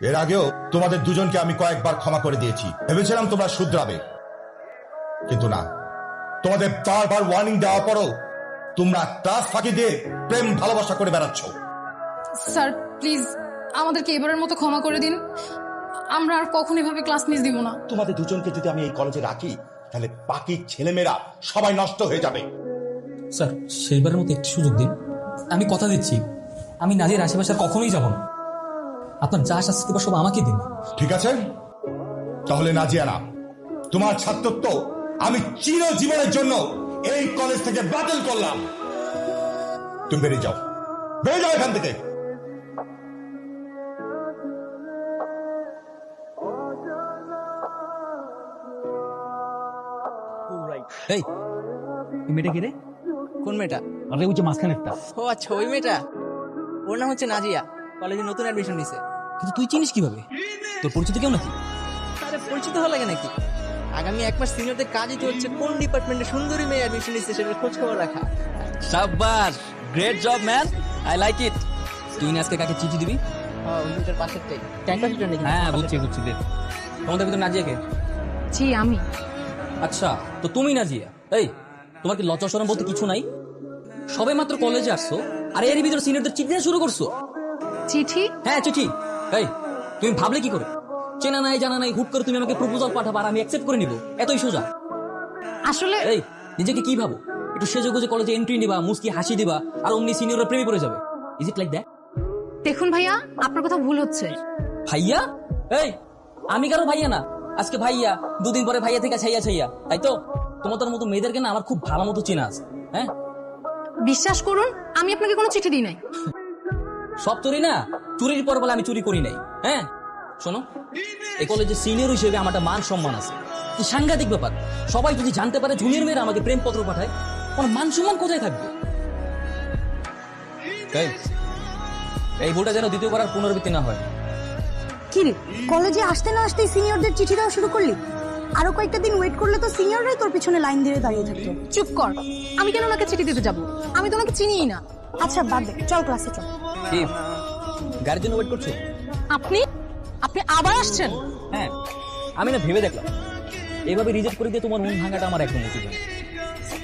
এর আগেও তোমাদের দুজনকে আমি কয়েকবার ক্ষমা করে দিয়েছি, ভেবেছিলাম তোমরা শুধরাবে, কিন্তু না। তোমাদের বারবার ওয়ার্নিং দেওয়ার পরও তোমরা ক্লাস ফাঁকি দিয়ে প্রেম ভালোবাসা করে বেড়াচ্ছ। স্যার প্লিজ আমাদেরকে এবারের মতো ক্ষমা করে দিন, আমরা আর কখনো এভাবে ক্লাস মিস দিব না। তোমাদের দুজনকে যদি আমি এই কলেজে রাখি তাহলে বাকি ছেলেমেয়েরা সবাই নষ্ট হয়ে যাবে। স্যার সেইবারের মতো একটি সুযোগ দিন, আমি কথা দিচ্ছি আমি নাজির আশেপাশে আর কখনোই যাব না। আপনার যা শাস্তি দেবার সব আমাকে দিন। ঠিক আছে, তাহলে নাজিয়ানা, তোমার ছাত্রত্ব আমি চিরজীবনের জন্য এই কলেজ থেকে বাতিল করলাম। তুমি বেরিয়ে যাও, বেরিয়ে যাও এখান থেকে। এই মেয়েটা কি রে? কোন মেয়েটা? আরে ওই যে মাঝখানেরটা। ও আচ্ছা, ওই মেয়েটা, ওর নাম হচ্ছে নাজিয়া, কলেজে নতুন অ্যাডমিশন নিছে। কিন্তু তুই চিনিস কিভাবে? তোর পরিচিত কেউ নাকি? আরে পরিচিত হওয়া লাগে নাকি? আগামী এক মাস সিনিয়রদের কাজই তো হচ্ছে কোন ডিপার্টমেন্টে সুন্দরী মেয়ে অ্যাডমিশন নিচ্ছে সেটার খোঁজ খবর রাখা। শাবাশ, great job man, I like it. তুই না আজকে কাকে চিঠি দিবি? ওই মেয়েটার পাশেরটাই, ক্যাম্পাস লিটার নাকি? হ্যাঁ বুঝছি বুঝছি, দে। তোমাদের ভিতর নাজিয়াকে? জি আমি। আচ্ছা তো তুমি নাজিয়া, এই তোমার কি লজ্জা শরম বলতে কিছু নাই? সবে মাত্র কলেজে আসছো আর এর ভিতরে সিনিয়রদের চিঠি দেওয়া শুরু করছো। চিঠি? হ্যাঁ চিঠি। এই তুমি ভাবলে কি করে? চেনা নাই জানা নাই হুট করে তুমি আমাকে প্রপোজাল পাঠাবা আর আমি অ্যাকসেপ্ট করে নিব, এতই সোজা? আসলে এই নিজেকে কি ভাবো? একটু সেজে গুজে কলেজে এন্ট্রি নিবা, মুস্কি হাসি দিবা আর অমনি সিনিয়ররা প্রেমে পড়ে যাবে। Is it like that? দেখুন ভাইয়া, আপনার কথা ভুল হচ্ছে। ভাইয়া? এই আমি কারো ভাইয়া না, আজকে ভাইয়া, দুদিন পরে ভাইয়া থেকে ছাইয়া ছাইয়া, তাই তো? তোমাদের মতো মেয়েদেরকে না আমার খুব ভালো মতো চেনা আছে। হ্যাঁ বিশ্বাস করুন, আমি আপনাকে কোনো চিঠি দিই নাই। সব চুরি না, চুরির পর বলে আমি চুরি করি নাই। হ্যাঁ শোনো, এই কলেজে সিনিয়র হিসেবে আমার একটা মান সম্মান আছে। কি সাংঘাতিক ব্যাপার, সবাই যদি জানতে পারে জুনিয়র মেয়েরা আমাকে প্রেমপত্র পাঠায়, আমার মান সম্মান কোথায় থাকবে? এই ভুলটা যেন দ্বিতীয়বার আর পুনরাবৃত্তি না হয়। কি রে, কলেজে আসতে না আসতেই সিনিয়রদের চিঠি দেওয়া শুরু করলি? আরো কয়েকটা দিন ওয়েট করলে তো সিনিয়ররাই তোর পিছনে লাইন দিয়ে দাঁড়িয়ে থাকতো। চুপ কর, আমি কেন ওনাকে চিঠি দিতে যাব? আমি তো ওনাকে চিনিই না। আচ্ছা বাদ দে, চল ক্লাসে চল। কি গাড়ির জন্য ওয়েট করছো? আপনি আপনি আবার আসছেন? হ্যাঁ আমি না ভেবে দেখলাম এইভাবে রিজেক্ট করে দিয়ে তোমার মন ভাঙাটা আমার একদম উচিত না।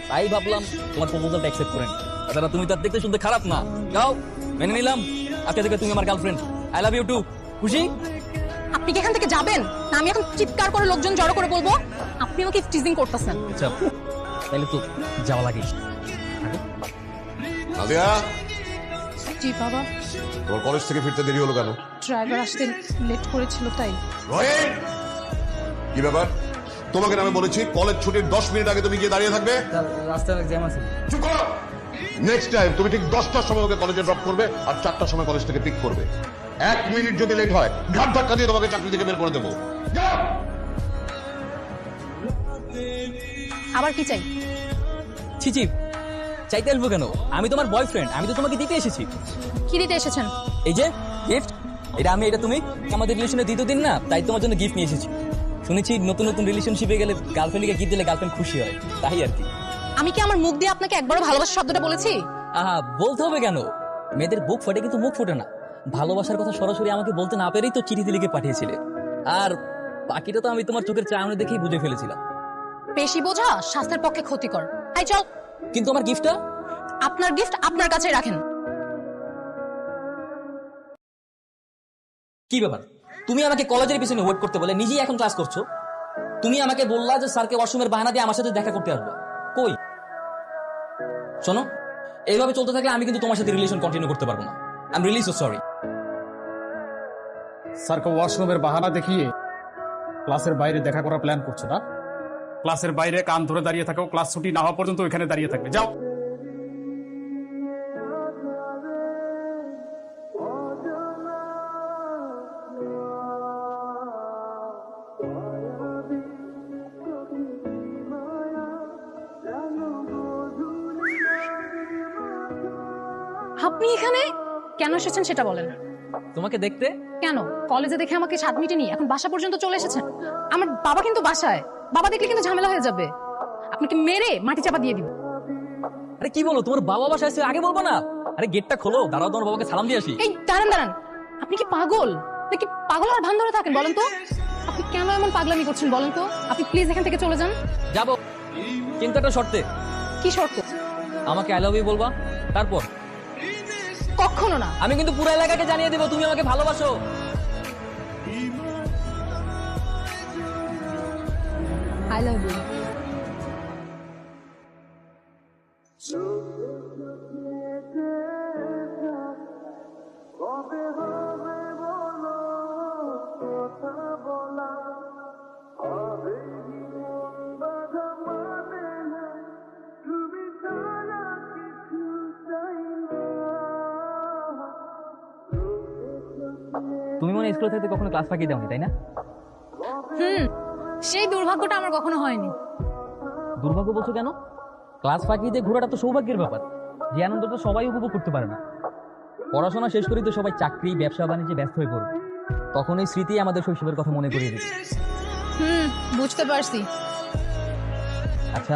তাই ভাবলাম তোমার প্রপোজালটা অ্যাকসেপ্ট করেন। তাছাড়া তুমি তার দেখতে শুনতে খারাপ না, যাও মেনে নিলাম। আজকে থেকে তুমি আমার girlfriend. I love you too. খুশি? আপনি কি এখান থেকে যাবেন না আমি এখন চিৎকার করে লোকজন জড়ো করে বলবো আপনি আমাকে টিজিং করতেছেন? আচ্ছা তাহলে তো যাওয়া লাগে। নাদিয়া, জি বাবা। তোমার কলেজ থেকে ফিরতে দেরি হলো কেন? ড্রাইভার আসতে লেট করেছিল তাই। রহিম, কি ব্যাপার? তোমাকে আমি বলেছি কলেজ ছুটির 10 মিনিট আগে তুমি গিয়ে দাঁড়িয়ে থাকবে। রাস্তায় জ্যাম আছে। চুপ করো। নেক্সট টাইম তুমি ঠিক 10টার সময় ওকে কলেজে ড্রপ করবে আর 4টার সময় কলেজ থেকে পিক করবে। 1 মিনিট যদি লেট হয় ঘাট ধাক্কা দিয়ে তোমাকে চাকরি থেকে বের করে দেবো। যাও। আবার কি চাই? ছিচি, চাইতে আসবো কেন? আমি তোমার বয়ফ্রেন্ড, আমি তো তোমাকে দিতে এসেছি। কি দিতে এসেছেন? এই যে গিফট, এটা আমি, এটা তুমি। আমাদের রিলেশনের দ্বিতীয় দিন না, তাই তোমার জন্য গিফট নিয়ে এসেছি। শুনেছি নতুন নতুন রিলেশনশিপে গেলে গার্লফ্রেন্ডকে গিফট দিলে গার্লফ্রেন্ড খুশি হয়, তাই আর কি। আমি কি আমার মুখ দিয়ে আপনাকে একবারও ভালোবাসা শব্দটা বলেছি? আহা, বলতে হবে কেন? মেয়েদের বুক ফোটে কিন্তু মুখ ফোটে না। ভালোবাসার কথা সরাসরি আমাকে বলতে না পেরেই তো চিঠি লিখে পাঠিয়েছিলে। আর বাকিটা তো আমি তোমার চোখের চাহনি দেখেই বুঝে ফেলেছিলাম। বেশি বোঝা স্বাস্থ্যের পক্ষে ক্ষতিকর। এই চল। কিন্তু আমার গিফটটা? আপনার গিফট আপনার কাছেই রাখেন। কি ব্যাপার, তুমি আমাকে কলেজের পিছনে ওয়েট করতে বলে নিজেই এখন ক্লাস করছো? তুমি আমাকে বললা যে স্যারকে ওয়াশরুমের বাহানা দিয়ে আমার সাথে দেখা করতে আসবা, কই? শোনো, এইভাবে চলতে থাকলে আমি কিন্তু তোমার সাথে রিলেশন কন্টিনিউ করতে পারবো না। I am really so sorry. স্যারকে ওয়াশরুমের বাহানা দেখিয়ে ক্লাসের বাইরে দেখা করার প্ল্যান করছো না? ক্লাসের বাইরে কান ধরে দাঁড়িয়ে থাকো, ক্লাস ছুটি না হওয়া পর্যন্ত ওইখানে দাঁড়িয়ে থাকবে। যাও। আপনি এখানে কেন এসেছেন সেটা বলেন। তোমাকে দেখতে। কেন? কলেজে দেখে আমাকে স্বাদ মিটেনি, এখন বাসা পর্যন্ত চলে এসেছেন। আমার বাবা কিন্তু বাসায়, বাবা দেখলে কিন্তু ঝামেলা হয়ে যাবে। আপনাকে মেরে মাটি চাপা দিয়ে দিব। আরে কি বলো, তোমার বাবা বাসায় আছে, আগে বলবো না? আরে গেটটা খোলো, দাঁড়াও, তোমার বাবাকে সালাম দিয়ে আসি। এই দাঁড়ান দাঁড়ান, আপনি কি পাগল? নাকি পাগল আর ভান ধরে থাকেন বলেন তো? আপনি কেন এমন পাগলামি করছেন বলেন তো? আপনি প্লিজ এখান থেকে চলে যান। যাবো, কিন্তু একটা শর্তে। কি শর্ত? আমাকে আই লাভ ইউ বলবা, তারপর কখনো না। আমি কিন্তু পুরো এলাকাকে জানিয়ে দেবো তুমি আমাকে ভালোবাসো। I love you. তুমি মনে স্কুল থেকে কখনো ক্লাস ফাঁকি দাওনি, তাই না? সেই দুর্ভাগ্যটা আমার কখনো হয়নি। দুর্ভাগ্য বলছো কেন? ক্লাস ফাঁকি দিয়ে ঘোরাটা তো সৌভাগ্যের ব্যাপার, যে আনন্দটা সবাই উপভোগ করতে পারে না। পড়াশোনা শেষ করেই তো সবাই চাকরি, ব্যবসা বাণিজ্যে ব্যস্ত হয়ে পড়বে, তখন এই স্মৃতি আমাদের শৈশবের কথা মনে করিয়ে দিবে। বুঝতে পারছি। আচ্ছা,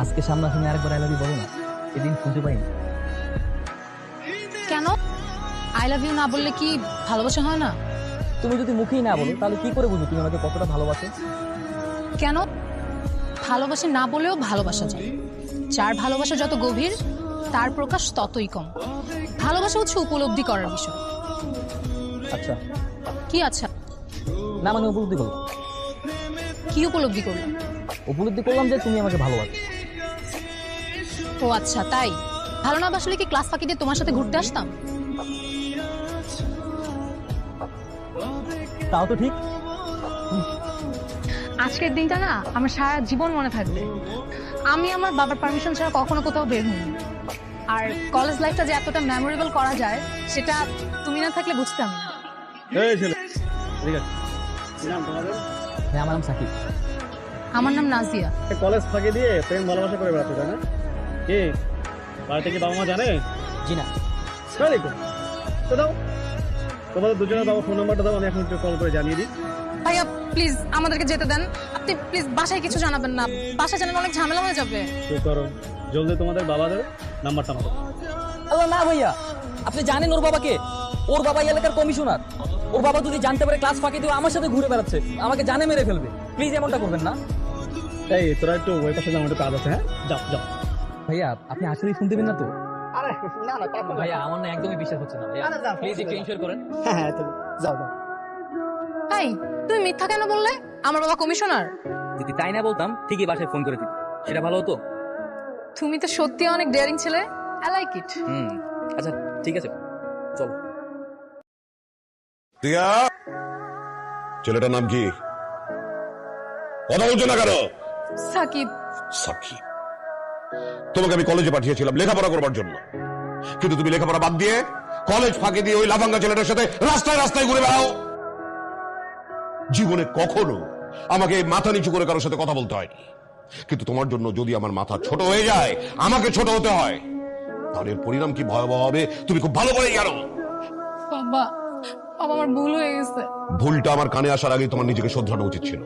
আজকে সামনাসামনি আরেকবার আই লাভ ইউ বলো না, এদিন শুনতে পাইনি। কেন? আই লাভ ইউ না বললে কি ভালোবাসা হয় না? তুমি যদি মুখেই না বলো তাহলে কি করে বুঝো তুমি আমাকে কতটা ভালোবাসো? কেন? ভালোবাসে না বলেও ভালোবাসা যায়। যার ভালোবাসা যত গভীর, তার প্রকাশ ততই কম। ভালোবাসা হচ্ছে উপলব্ধি করার বিষয়। আচ্ছা, কি আচ্ছা? না মানে উপলব্ধি করলাম। কি উপলব্ধি করলাম? উপলব্ধি করলাম যে তুমি আমাকে ভালোবাসো। ও আচ্ছা, তাই? ভালো না বাসলে কি ক্লাস ফাঁকি দিয়ে তোমার সাথে ঘুরতে আসতাম? তাও তো ঠিক। আজকের দিনটা না আমার সারা জীবন মনে থাকবে। আমি আমার বাবার পারমিশন ছাড়া কখনো কোথাও বের হইনি। আর কলেজ লাইফটা যে এতটা মেমোরেবল করা যায় সেটা তুমি না থাকলে বুঝতাম না। হ্যাঁ, আমার নাম সাকিব। আমার নাম নাজিয়া। কলেজ ফাঁকি দিয়ে প্রেম ভালোবাসা করে বেড়াতে তাই না? কি বাড়িতে কি বাবা মা জানে? জি না। তাই তো দাও, তোমাদের দুজনের বাবা ফোন নাম্বারটা দাও, আমি এখন একটু কল করে জানিয়ে দিই। ভাইয়া প্লিজ আমাদেরকে যেতে দেন। আপনি প্লিজ বাসায় কিছু জানাবেন না, বাসায় জানালে অনেক ঝামেলা হয়ে যাবে। চুপ করো, জলদি তোমাদের বাবাদের নাম্বারটা আমাকে দাও। আল্লাহ না ভাইয়া, আপনি জানেন ওর বাবাকে? ওর বাবা এই এলাকার কমিশনার। ওর বাবা যদি জানতে পারে ক্লাস ফাঁকি দিয়ে আমার সাথে ঘুরে বেড়াচ্ছে, আমাকে জানে মেরে ফেলবে। প্লিজ এমনটা করবেন না। এই তোরা একটু ওই পাশে যাও, একটু কাজ আছে। হ্যাঁ যাও যাও। ভাইয়া আপনি আসলে শুনতে পেন না তো? আরে না না ভাইয়া আমার না একদমই বিশ্বাস হচ্ছে না ভাইয়া, প্লিজ একটু ইনশিওর করেন। হ্যাঁ হ্যাঁ যাও যাও। এই তুমি মিথ্যা কেন বললে? আমার বাবা কমিশনার। যদি তাই না বলতাম ঠিকই বাসায় ফোন করে দিত, সেটা ভালো হতো। তুমি তো সত্যি অনেক ডেয়ারিং ছেলে। আই লাইক ইট। আচ্ছা ঠিক আছে, চলো। টিয়া, ছেলেটার নাম কি? কথা বলছো না কেন? সাকিব। সাকিব, তোমাকে আমি কলেজে পাঠিয়েছিলাম লেখাপড়া করবার জন্য, কিন্তু তুমি লেখাপড়া বাদ দিয়ে কলেজ ফাঁকি দিয়ে ওই লাফাঙ্গা ছেলেটার সাথে রাস্তায় রাস্তায় ঘুরে বেড়াও। জীবনে কখনো আমাকে মাথা নিচু করে কারোর সাথে কথা বলতে হয়নি, কিন্তু তোমার জন্য যদি আমার মাথা ছোট হয়ে যায়, আমাকে ছোট হতে হয়, তাহলে এর পরিণাম কি ভয়াবহ হবে তুমি খুব ভালো করেই জানো। বাবা, বাবা আমার ভুল হয়ে গেছে। ভুলটা আমার কানে আসার আগে তোমার নিজেকে শোধরানো উচিত ছিল।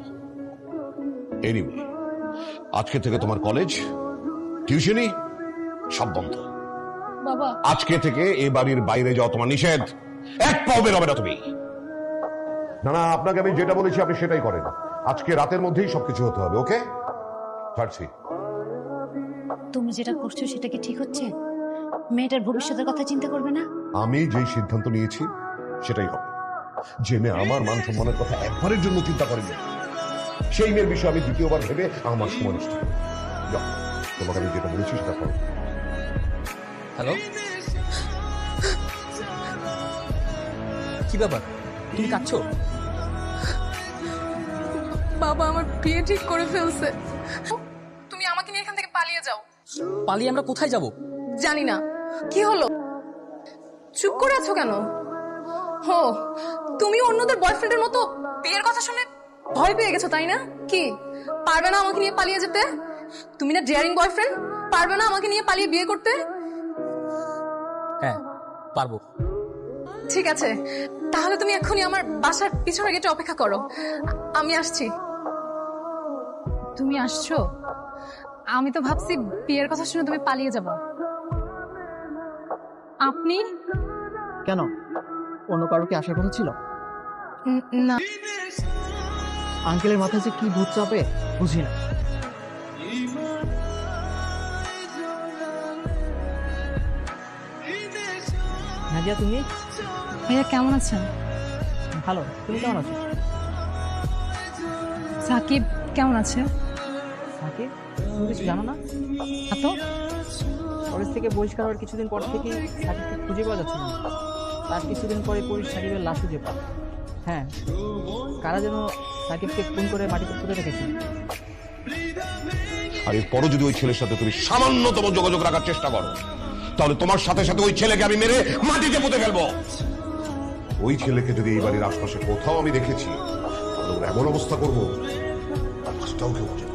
এনিওয়ে, আজকে থেকে তোমার কলেজ, টিউশনি সব বন্ধ। বাবা, আজকে থেকে এই বাড়ির বাইরে যাওয়া তোমার নিষেধ। এক পাও বেরোবে না তুমি। না না, আপনাকে আমি যেটা বলেছি আপনি সেটাই করেন। আজকে রাতের মধ্যেই সবকিছু হতে হবে। ওকে, ছাড়ছি। তুমি যেটা করছো সেটা কি ঠিক হচ্ছে? মেয়েটার ভবিষ্যতের কথা চিন্তা করবে না? আমি যেই সিদ্ধান্ত নিয়েছি সেটাই হবে। যে মেয়ে আমার মান সম্মানের কথা একবারের জন্য চিন্তা করেনি, সেই মেয়ের বিষয়ে আমি দ্বিতীয়বার ভেবে আমার সময় নষ্ট করি। যাও, তোমাকে আমি যেটা বলেছি সেটা করো। হ্যালো, কি ব্যাপার? তুমি কাঁদছো? বাবা আমার বিয়ে ঠিক করে ফেলছে। তুমি আমাকে নিয়ে এখান থেকে পালিয়ে যাও। পালিয়ে আমরা কোথায় যাব? জানি না। কি হলো? চুপ করে আছো কেন? হো, তুমি অন্যদের বয়ফ্রেন্ডের মতো বিয়ের কথা শুনে ভয় পেয়ে গেছো তাই না? কি পারবে না আমাকে নিয়ে পালিয়ে যেতে? তুমি না ডেয়ারিং বয়ফ্রেন্ড, পারবে না আমাকে নিয়ে পালিয়ে বিয়ে করতে? হ্যাঁ পারবো। ঠিক আছে, তাহলে তুমি এখনই আমার বাসার পিছনে গেটে অপেক্ষা করো, আমি আসছি। তুমি আসছো? আমি তো ভাবছি বিয়ের কথা শুনে তুমি পালিয়ে যাবো। আপনি কেন, অন্য কারো কি আসার কথা ছিল? না। আঙ্কেলের মাথায় যে কি ভূত চাপে বুঝি না। নাদিয়া তুমি ভাইয়া কেমন আছেন? ভালো, তুমি কেমন আছো? সাকিব কেমন আছে? সাকিব তুমি কিছু জানো না? তো কলেজ থেকে বহিষ্কার হওয়ার কিছুদিন পর থেকে সাকিবকে খুঁজে পাওয়া যাচ্ছে না। তার কিছুদিন পরে পুলিশ সাকিবের লাশ খুঁজে পায়। হ্যাঁ, কারা যেন সাকিবকে খুন করে মাটিতে পুঁতে রেখেছে। আর এরপরও যদি ওই ছেলের সাথে তুমি সামান্যতম যোগাযোগ রাখার চেষ্টা করো, তাহলে তোমার সাথে সাথে ওই ছেলেকে আমি মেরে মাটিতে পুঁতে ফেলবো। ওই ছেলেকে যদি এই বাড়ির আশপাশে কোথাও আমি দেখেছি, তাহলে ওর এমন অবস্থা করবো, লাশটাও কেউ খুঁজে